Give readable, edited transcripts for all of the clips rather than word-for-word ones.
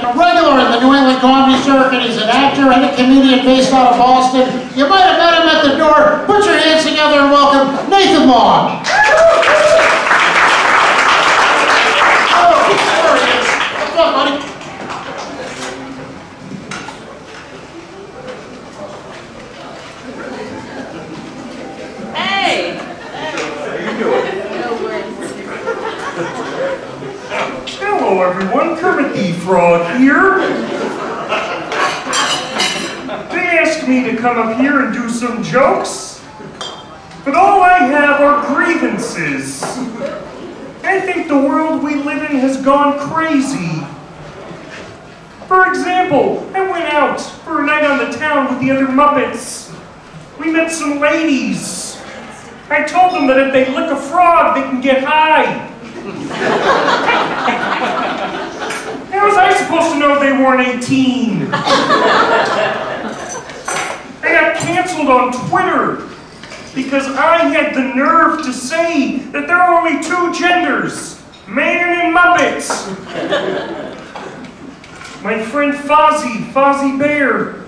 A regular in the New England comedy circuit. He's an actor and a comedian based out of Boston. You might have met him at the door. Put your hands together and welcome Nathan Long. Oh, there he is. What's up, buddy? Hey! How you doing? No worries. Hello, everyone. Kermit the Frog here. They asked me to come up here and do some jokes, but all I have are grievances. I think the world we live in has gone crazy. For example, I went out for a night on the town with the other Muppets. We met some ladies. I told them that if they lick a frog, they can get high. How was I supposed to know they weren't 18? I got canceled on Twitter because I had the nerve to say that there are only two genders, man and Muppets. My friend Fozzie Bear,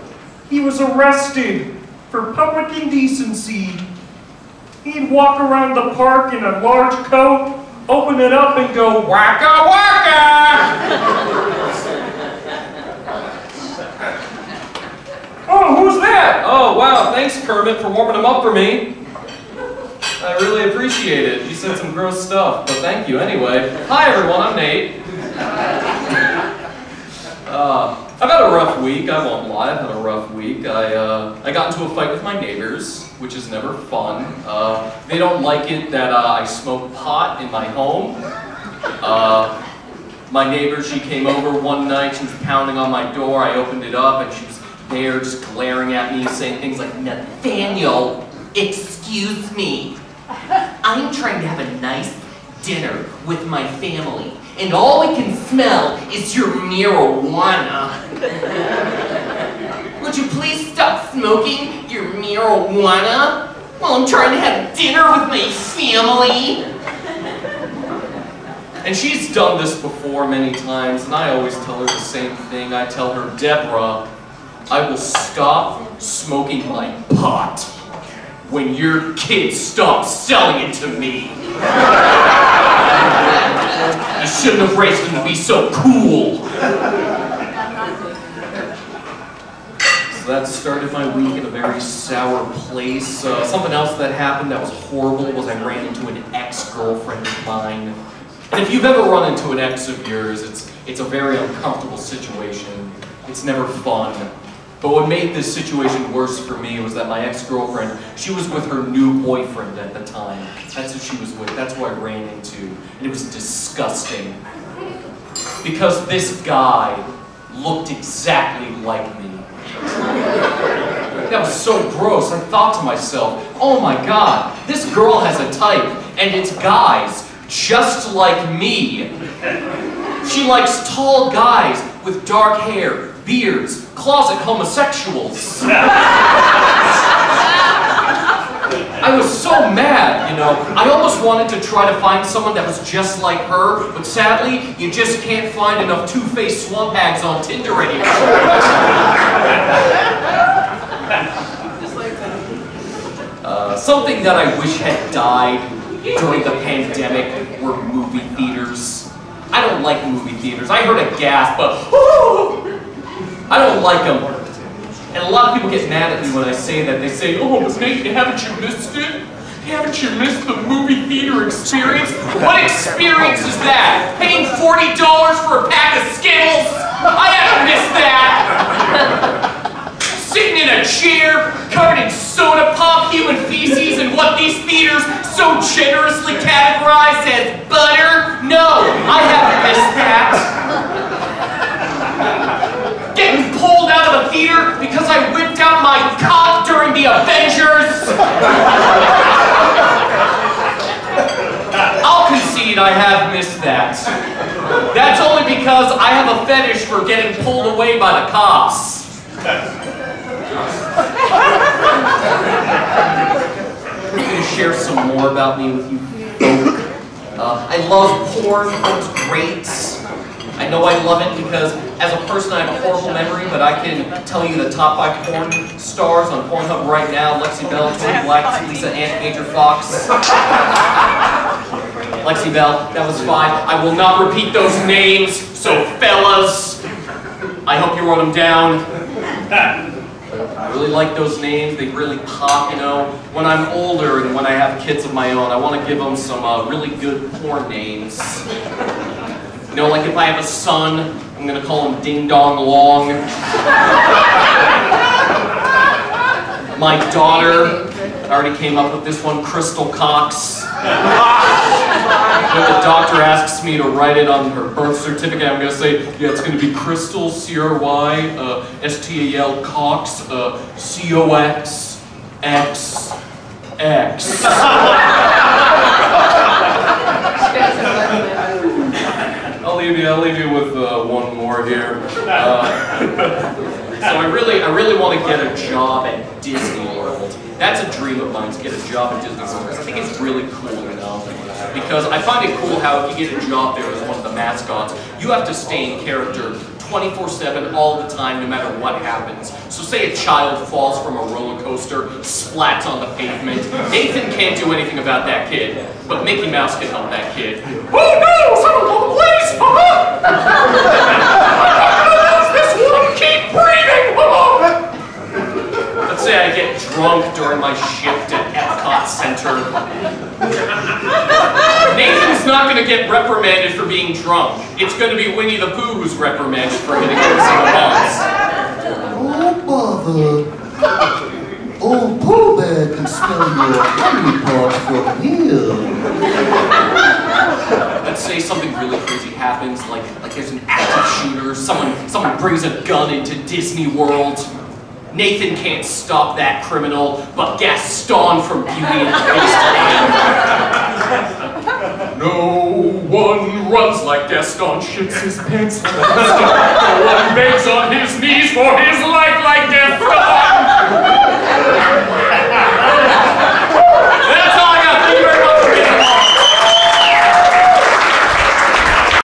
he was arrested for public indecency. He'd walk around the park in a large coat, open it up and go, waka waka! Oh, who's that? Oh, wow, thanks, Kermit, for warming them up for me. I really appreciate it. You said some gross stuff, but thank you anyway. Hi, everyone, I'm Nate. I've had a rough week, I won't lie, I've had a rough week. I got into a fight with my neighbors, which is never fun. They don't like it that I smoke pot in my home. My neighbor, she came over one night, she was pounding on my door, I opened it up, and she was there just glaring at me, saying things like, Nathaniel, excuse me. I'm trying to have a nice dinner with my family, and all we can smell is your marijuana. Would you please stop smoking your marijuana while I'm trying to have dinner with my family? And she's done this before many times, and I always tell her the same thing. I tell her, Deborah, I will stop smoking my pot when your kids stop selling it to me. You shouldn't have raised them to be so cool. So that started my week in a very sour place. Something else that happened that was horrible was I ran into an ex-girlfriend of mine. And if you've ever run into an ex of yours, it's a very uncomfortable situation. It's never fun. But what made this situation worse for me was that my ex-girlfriend, she was with her new boyfriend at the time. That's who she was with. That's who I ran into. And it was disgusting. Because this guy looked exactly like me. That was so gross. I thought to myself, oh my God, this girl has a type, and it's guys just like me. She likes tall guys with dark hair, beards, closet homosexuals. I was so mad, you know. I almost wanted to try to find someone that was just like her, but sadly, you just can't find enough two-faced swamp hags on Tinder anymore. Something that I wish had died during the pandemic were movie theaters. I don't like movie theaters. I heard a gasp, but I don't like them. And a lot of people get mad at me when I say that. They say, oh, Nate, haven't you missed it? Haven't you missed the movie theater experience? What experience is that? Paying $40 for a pack of Skittles? I haven't missed that. Sitting in a chair, covered in soda pop, human feces, and what these theaters so generously categorize as butter? No, I haven't missed that. Getting pulled out of a theater because I whipped out my cock during the Avengers. I'll concede I have missed that. That's only because I have a fetish for getting pulled away by the cops. I'm going to share some more about me with you folk. I love porn, it's great. I know I love it because as a person I have a horrible memory, but I can tell you the top 5 porn stars on Pornhub right now. Lexi Bell, Tony Black, Lisa Ann, Major Fox. Lexi Bell, that was fine. I will not repeat those names, so fellas, I hope you wrote them down. I really like those names, they really pop, you know. When I'm older and when I have kids of my own, I want to give them some really good porn names. You know, like if I have a son, I'm going to call him Ding Dong Long. My daughter, I already came up with this one, Crystal Cox. When the doctor asks me to write it on her birth certificate, I'm going to say, yeah, it's going to be Crystal, C-R-Y-S-T-A-L, Cox, C-O-X-X-X. I'll leave you with one more here. So I really want to get a job at Disney World. That's a dream of mine, to get a job at Disney World, because I think it's really cool, you know. Because I find it cool how if you get a job there as one of the mascots, you have to stay in character 24/7 all the time, no matter what happens. So say a child falls from a roller coaster, splats on the pavement. Nathan can't do anything about that kid, but Mickey Mouse can help that kid. Oh no! Someone call the police! This one, keep breathing! Let's say I get drunk during my shift at Epcot Center. Nathan's not going to get reprimanded for being drunk. It's going to be Winnie the Pooh who's reprimanded for hitting every boss. Oh, bother. Old Pooh Bear can smell your honey pot from here. Let's say something really crazy happens, like there's an active shooter, someone brings a gun into Disney World. Nathan can't stop that criminal, but Gaston from Beauty and the Beast can. No one runs like Gaston, shits his pants. No one begs on his knees for his life like Gaston.